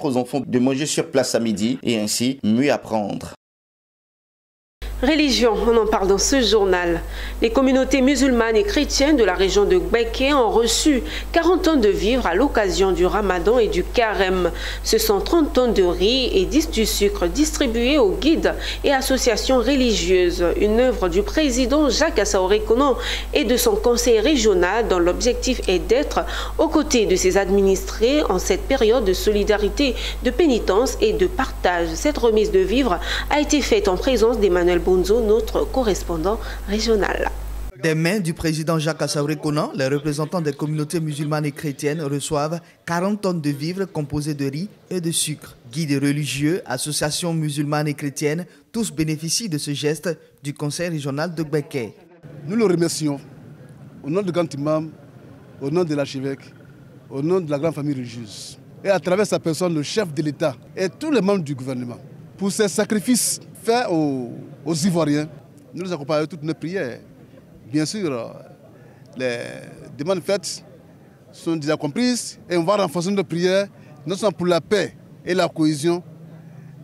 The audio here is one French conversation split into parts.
aux enfants de manger sur place à midi et ainsi mieux apprendre. Religion, on en parle dans ce journal. Les communautés musulmanes et chrétiennes de la région de Gbeke ont reçu 40 tonnes de vivres à l'occasion du Ramadan et du Carême. Ce sont 30 tonnes de riz et 10 du sucre distribués aux guides et associations religieuses. Une œuvre du président Jacques Assaoui-Konan et de son conseil régional dont l'objectif est d'être aux côtés de ses administrés en cette période de solidarité, de pénitence et de partage. Cette remise de vivres a été faite en présence d'Emmanuel Bonzo, notre correspondant régional. Des mains du président Jacques Assaoui-Konan, les représentants des communautés musulmanes et chrétiennes reçoivent 40 tonnes de vivres composés de riz et de sucre. Guides religieux, associations musulmanes et chrétiennes, tous bénéficient de ce geste du conseil régional de Gbeke. Nous le remercions au nom du grand imam, au nom de l'archevêque, au nom de la grande famille religieuse et à travers sa personne, le chef de l'État et tous les membres du gouvernement pour ces sacrifices faits aux Ivoiriens. Nous les accompagnons toutes nos prières. Bien sûr, les demandes faites sont déjà comprises et on va renforcer nos prières, non seulement pour la paix et la cohésion,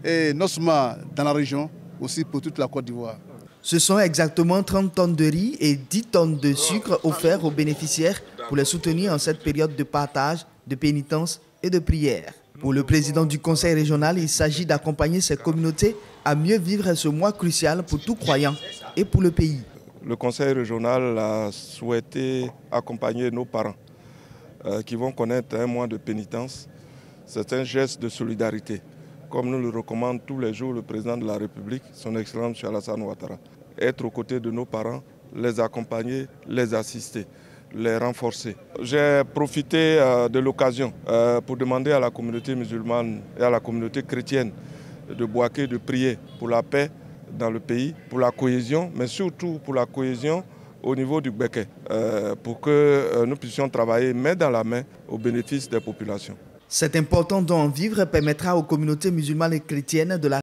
et non seulement dans la région, aussi pour toute la Côte d'Ivoire. Ce sont exactement 30 tonnes de riz et 10 tonnes de sucre offerts aux bénéficiaires pour les soutenir en cette période de partage, de pénitence et de prière. Pour le président du conseil régional, il s'agit d'accompagner ces communautés à mieux vivre ce mois crucial pour tout croyant et pour le pays. Le conseil régional a souhaité accompagner nos parents qui vont connaître un mois de pénitence. C'est un geste de solidarité, comme nous le recommande tous les jours le président de la République, son Excellence M. Alassane Ouattara. Être aux côtés de nos parents, les accompagner, les assister, les renforcer. J'ai profité de l'occasion pour demander à la communauté musulmane et à la communauté chrétienne de Bouaké de prier pour la paix dans le pays, pour la cohésion, mais surtout pour la cohésion au niveau du Gbeke, pour que nous puissions travailler main dans la main au bénéfice des populations. Cet important don en vivres permettra aux communautés musulmanes et chrétiennes de la